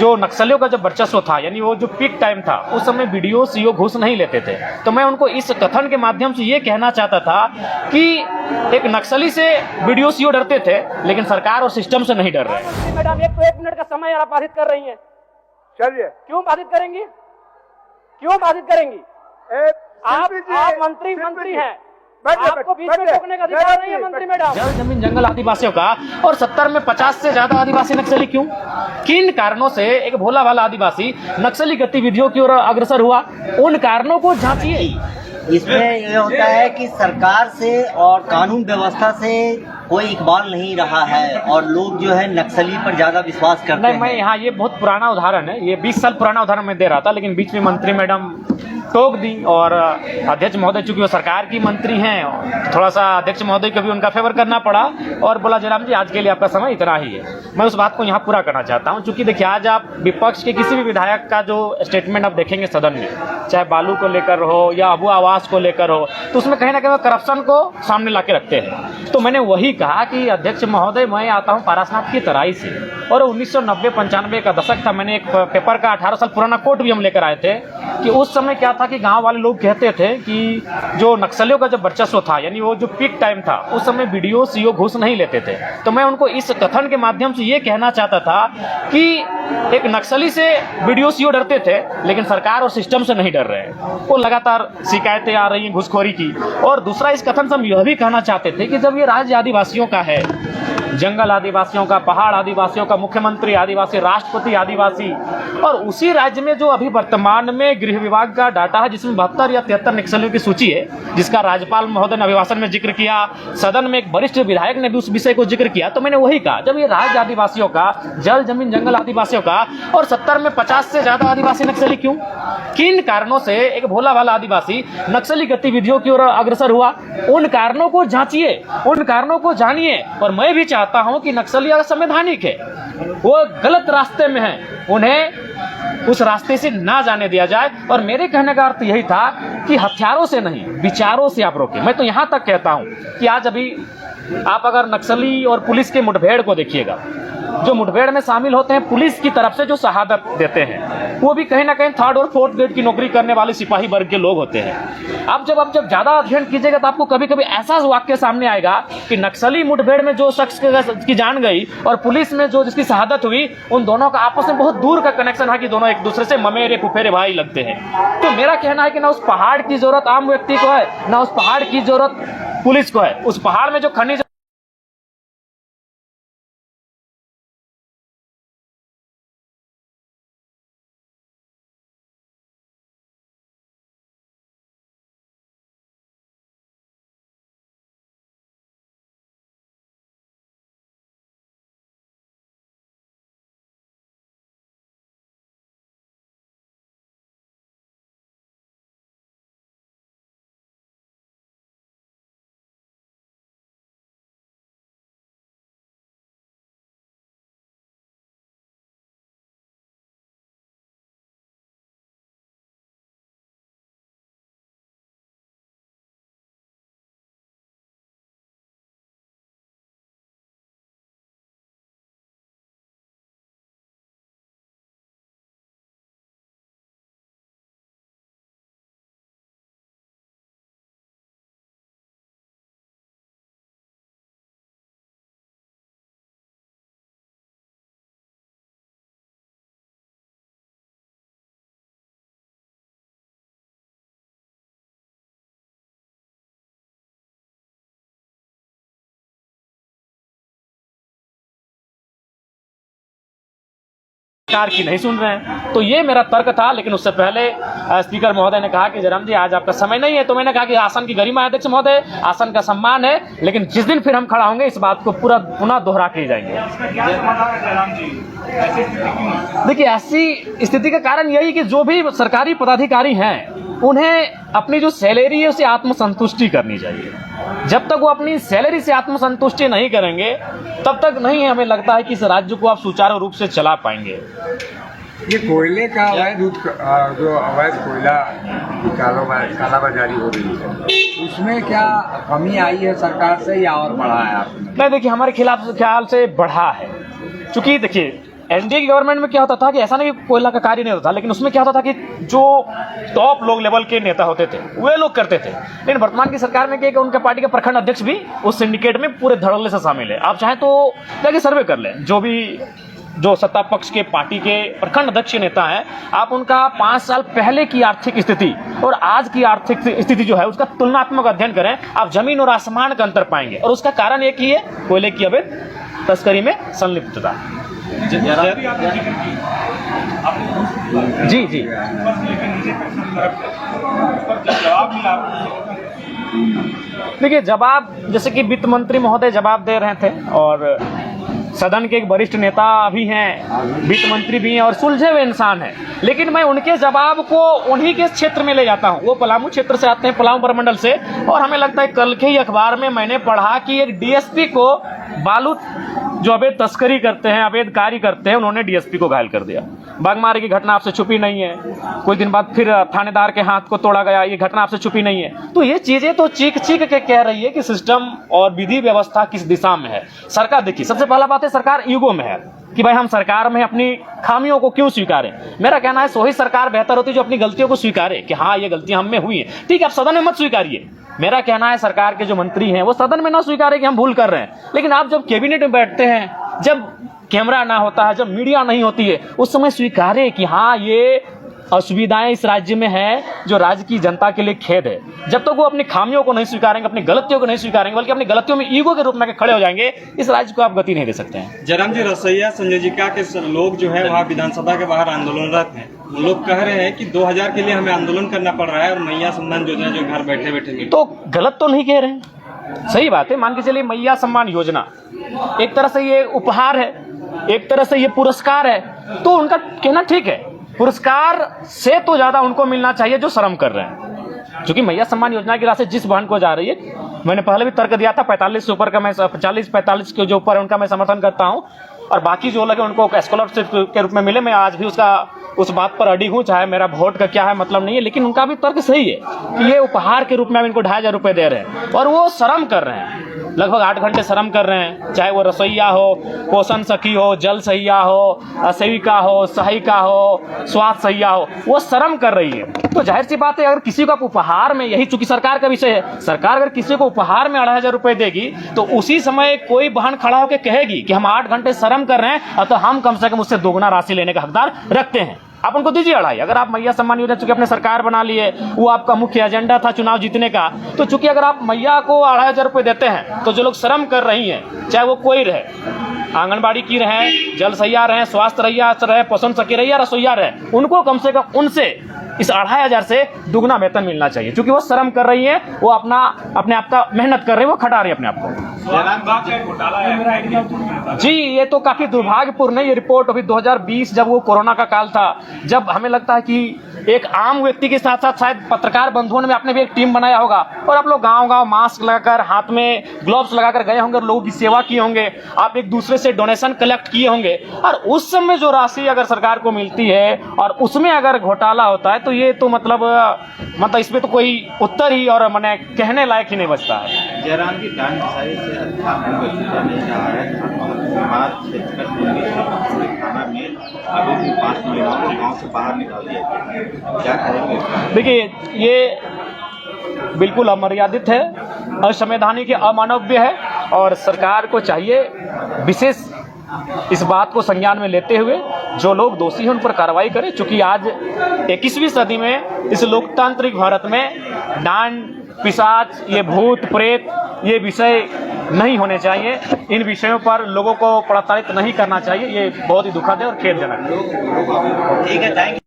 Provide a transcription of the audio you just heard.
जो नक्सलियों का जब वर्चस्व था, यानी वो जो पीक टाइम था, उस समय वीडियो सीओ घूस नहीं लेते थे। तो मैं उनको इस कथन के माध्यम से ये कहना चाहता था कि एक नक्सली से वीडियो सीओ डरते थे, लेकिन सरकार और सिस्टम से नहीं डर रहे। मैडम एक मिनट का समय आप बाधित कर रही हैं। चलिए, क्यों बाधित करेंगी? क्यों बाधित करेंगी? आप मंत्री हैं, आपको बीच में रोकने का अधिकार नहीं है मंत्री मैडम। जल जमीन जंगल आदिवासियों का, और 70 में 50 से ज्यादा आदिवासी नक्सली क्यों? किन कारणों से एक भोला भाला आदिवासी नक्सली गतिविधियों की ओर अग्रसर हुआ? उन कारणों को जांचिए। इसमें ये होता है कि सरकार से और कानून व्यवस्था से कोई इकबाल नहीं रहा है और लोग जो है नक्सली पर ज्यादा विश्वास करते हैं। मैं यहाँ, ये बहुत पुराना उदाहरण है, ये 20 साल पुराना उदाहरण मैं दे रहा था, लेकिन बीच में मंत्री मैडम टोक दी और अध्यक्ष महोदय चूंकि वो सरकार की मंत्री हैं, थोड़ा सा अध्यक्ष महोदय को भी उनका फेवर करना पड़ा और बोला जयराम जी आज के लिए आपका समय इतना ही है। मैं उस बात को यहाँ पूरा करना चाहता हूँ, चूंकि देखिए आज आप विपक्ष के किसी भी विधायक का जो स्टेटमेंट आप देखेंगे सदन में, चाहे बालू को लेकर हो या अबू आवास को लेकर हो, तो उसमें कहीं ना कहीं करप्शन को सामने ला के रखते हैं। तो मैंने वही कहा कि अध्यक्ष महोदय, मैं आता हूँ पारसनाथ की तराई से और 1990-95 का दशक था। मैंने एक पेपर का 18 साल पुराना कोट भी हम लेकर आए थे कि उस समय क्या था कि गांव वाले लोग कहते थे कि जो नक्सलियों का जब वर्चस्व था, यानी वो जो पीक टाइम था, उस समय वीडियो सीओ घूस नहीं लेते थे। तो मैं उनको इस कथन के माध्यम से ये कहना चाहता था कि एक नक्सली से वीडियो सीओ डरते थे, लेकिन सरकार और सिस्टम से नहीं डर रहे हैं। वो लगातार शिकायतें आ रही हैं घुसखोरी की। और दूसरा इस कथन से हम यह भी कहना चाहते थे कि जब ये राज्य आदिवासियों का है, जंगल आदिवासियों का, पहाड़ आदिवासियों का, मुख्यमंत्री आदिवासी, राष्ट्रपति आदिवासी, और उसी राज्य में जो अभी वर्तमान में गृह विभाग का डाटा है जिसमें 72 या 73 नक्सलियों की सूची है, जिसका राज्यपाल महोदय ने अभिभाषण में जिक्र किया, सदन में एक वरिष्ठ विधायक ने भी उस विषय को जिक्र किया। तो मैंने वही कहा, जब ये राज्य आदिवासियों का, जल जमीन जंगल आदिवासियों का, और 70 में 50 से ज्यादा आदिवासी नक्सली क्यों? किन कारणों से एक भोला भाला आदिवासी नक्सली गतिविधियों की ओर अग्रसर हुआ? उन कारणों को जांचिए, उन कारणों को जानिए। और मैं भी चाहता हूं कि नक्सली संवैधानिक है, वो गलत रास्ते में है, उन्हें उस रास्ते से ना जाने दिया जाए। और मेरे कहने का अर्थ यही था कि हथियारों से नहीं, विचारों से आप रोकें। मैं तो यहां तक कहता हूं कि आज अभी आप अगर नक्सली और पुलिस के मुठभेड़ को देखिएगा, जो मुठभेड़ में शामिल होते हैं पुलिस की तरफ से जो शहादत देते हैं, वो भी कहीं ना कहीं 3rd और 4th ग्रेड की नौकरी करने वाले सिपाही वर्ग के लोग होते हैं। अब जब ज्यादा अध्ययन कीजिएगा तो आपको कभी कभी ऐसा वाक्य सामने आएगा कि नक्सली मुठभेड़ में जो शख्स की जान गई और पुलिस में जो जिसकी शहादत हुई, उन दोनों का आपस में बहुत दूर का कनेक्शन है कि दोनों एक दूसरे से ममेरे फुफेरे भाई लगते हैं। तो मेरा कहना है कि ना उस पहाड़ की जरूरत आम व्यक्ति को है, ना उस पहाड़ की जरूरत पुलिस को है। उस पहाड़ में जो खनिज सरकार की नहीं सुन रहे हैं। तो ये मेरा तर्क था। लेकिन उससे पहले स्पीकर महोदय ने कहा कि जयराम जी आज आपका समय नहीं है। तो मैंने कहा कि आसन की गरिमा है अध्यक्ष महोदय, आसन का सम्मान है, लेकिन जिस दिन फिर हम खड़ा होंगे इस बात को पूरा पुनः दोहरा के जाएंगे। देखिए, ऐसी स्थिति का कारण यही कि जो भी सरकारी पदाधिकारी हैं उन्हें अपनी जो सैलरी है उसे आत्मसंतुष्टि करनी चाहिए। जब तक वो अपनी सैलरी से आत्मसंतुष्टि नहीं करेंगे तब तक नहीं हमें लगता है कि इस राज्य को आप सुचारू रूप से चला पाएंगे। ये कोयले का अवैध जो अवैध कोयला कालाबाजारी हो रही है, उसमें क्या कमी आई है सरकार से या और बढ़ा है आपने? नहीं, देखिए हमारे खिलाफ ख्याल से बढ़ा है। चूंकि देखिए एनडीए की गवर्नमेंट में क्या होता था कि ऐसा नहीं कि कोयला का कार्य नहीं होता था, लेकिन उसमें क्या होता था कि जो टॉप लोग लेवल के नेता होते थे वे लोग करते थे। लेकिन वर्तमान की सरकार में क्या है कि उनके पार्टी के प्रखंड अध्यक्ष भी उस सिंडिकेट में पूरे धड़ल्ले से शामिल है। आप चाहें तो जाके सर्वे कर लें, जो सत्ता पक्ष के पार्टी के प्रखंड अध्यक्ष नेता हैं, आप उनका 5 साल पहले की आर्थिक स्थिति और आज की आर्थिक स्थिति जो है उसका तुलनात्मक अध्ययन करें, आप जमीन और आसमान का अंतर पाएंगे। और उसका कारण एक ही है, कोयले की अवैध तस्करी में संलिप्तता। जी जी देखिए, जवाब जैसे कि वित्त मंत्री महोदय जवाब दे रहे थे और सदन के एक वरिष्ठ नेता भी हैं, वित्त मंत्री भी हैं और सुलझे हुए इंसान हैं, लेकिन मैं उनके जवाब को उन्हीं के क्षेत्र में ले जाता हूं। वो पलामू क्षेत्र से आते हैं, पलामू प्रमंडल से, और हमें लगता है कल के ही अखबार में मैंने पढ़ा कि एक डीएसपी को बालू जो अवैध तस्करी करते हैं, अवैध कार्य करते हैं, उन्होंने डीएसपी को घायल कर दिया। बागमारे की घटना आपसे छुपी नहीं है, कुछ दिन बाद फिर थानेदार के हाथ को तोड़ा गया, ये घटना आपसे छुपी नहीं है। तो ये चीजें तो चीख चीख के कह रही है कि सिस्टम और विधि व्यवस्था किस दिशा में है। सरकार देखिए, सबसे पहला बात है सरकार ईगो में है कि भाई हम सरकार में अपनी खामियों को क्यों स्वीकारें। मेरा कहना है वही सरकार बेहतर होती है जो अपनी गलतियों को स्वीकारे कि हाँ ये गलतियां हम में हुई हैं। ठीक है, आप सदन में मत स्वीकारिए। मेरा कहना है सरकार के जो मंत्री हैं वो सदन में ना स्वीकारे कि हम भूल कर रहे हैं, लेकिन आप जब कैबिनेट में बैठते हैं, जब कैमरा ना होता है, जब मीडिया नहीं होती है, उस समय स्वीकारे कि हाँ ये असुविधाएं इस राज्य में है जो राज्य की जनता के लिए खेद है। जब तक वो अपनी खामियों को नहीं स्वीकारेंगे, अपनी गलतियों को नहीं स्वीकारेंगे, बल्कि अपनी गलतियों में ईगो के रूप में खड़े हो जाएंगे, इस राज्य को आप गति नहीं दे सकते हैं। जयराम जी, रसैया संयोजिका के लोग जो है वहाँ विधानसभा के बाहर आंदोलनरत हैं। लोग कह रहे हैं कि 2000 के लिए हमें आंदोलन करना पड़ रहा है और मैया सम्मान योजना जो घर बैठे बैठे तो गलत तो नहीं कह रहे हैं, सही बात है। मान के चलिए मैया सम्मान योजना एक तरह से ये उपहार है, एक तरह से ये पुरस्कार है, तो उनका कहना ठीक है। पुरस्कार से तो ज्यादा उनको मिलना चाहिए जो श्रम कर रहे हैं, क्योंकि मैया सम्मान योजना की राशि जिस बहन को जा रही है, मैंने पहले भी तर्क दिया था 45 से ऊपर का, मैं 40-45 के जो ऊपर है उनका मैं समर्थन करता हूं, और बाकी जो लगे उनको स्कॉलरशिप के रूप में मिले, मैं आज भी उस बात पर अड़ी हूं, चाहे मेरा वोट का क्या है मतलब नहीं है, लेकिन उनका भी तर्क सही है कि ये उपहार के रूप में हम इनको 2500 रुपये दे रहे हैं और वो श्रम कर रहे हैं, लगभग 8 घंटे श्रम कर रहे हैं, चाहे वो रसोईया हो, पोषण सखी हो, जल सहिया हो, सेविका हो, सहायिका हो, स्वास्थ्य सहिया हो, वो श्रम कर रही है। तो जाहिर सी बात है, अगर किसी को आप उपहार में, यही चूंकि सरकार का विषय है, सरकार अगर किसी को उपहार में 2500 रुपये देगी तो उसी समय कोई बहन खड़ा होकर कहेगी कि हम 8 घंटे श्रम कर रहे हैं, तो हम कम से कम उससे दोगुना राशि लेने का हकदार रखते हैं। आप उनको दीजिए 2.5। अगर आप मैया सम्मान योजना चूंकि अपने सरकार बना लिए, वो आपका मुख्य एजेंडा था चुनाव जीतने का, तो चूंकि अगर आप मैया को 2500 रुपये देते हैं, तो जो लोग श्रम कर रही हैं, चाहे वो कोई रहे, आंगनबाड़ी की रहे, जल सहिया रहे, स्वास्थ्य रहे, पोषण सखी रही, रसोईया रहे, उनको कम से कम उनसे इस 2500 से दुगना वेतन मिलना चाहिए, क्योंकि वो श्रम कर रही है, वो अपने आप का मेहनत कर रही है, वो खटा रही है अपने आप को। जी, ये तो काफी दुर्भाग्यपूर्ण है। ये रिपोर्ट अभी 2020 जब वो कोरोना का काल था, जब हमें लगता है कि एक आम व्यक्ति के साथ साथ शायद पत्रकार बंधुओं में आपने भी एक टीम बनाया होगा और आप लोग गांव-गांव मास्क लगाकर, हाथ में ग्लव्स लगाकर गए होंगे और लोगों की सेवा किए होंगे, आप एक दूसरे से डोनेशन कलेक्ट किए होंगे, और उस समय जो राशि अगर सरकार को मिलती है और उसमें अगर घोटाला होता है, तो ये तो मतलब इसमें तो कोई उत्तर ही और मैंने कहने लायक ही नहीं बचता है। जयराम की दान दिशाई से अच्छा नहीं रहा है। थाना में अभी भी 5 महिलाओं को गांव से बाहर निकाल दिया गया, क्या करेंगे? देखिए, ये बिल्कुल अमर्यादित है, असंवैधानिक, अमानवीय है, और सरकार को चाहिए विशेष इस बात को संज्ञान में लेते हुए जो लोग दोषी हैं उन पर कार्रवाई करें, क्योंकि आज 21वीं सदी में इस लोकतांत्रिक भारत में डांड, पिशाच, ये भूत प्रेत, ये विषय नहीं होने चाहिए। इन विषयों पर लोगों को प्रताड़ित नहीं करना चाहिए। ये बहुत ही दुखद है और खेदजनक है। ठीक है, थैंक यू।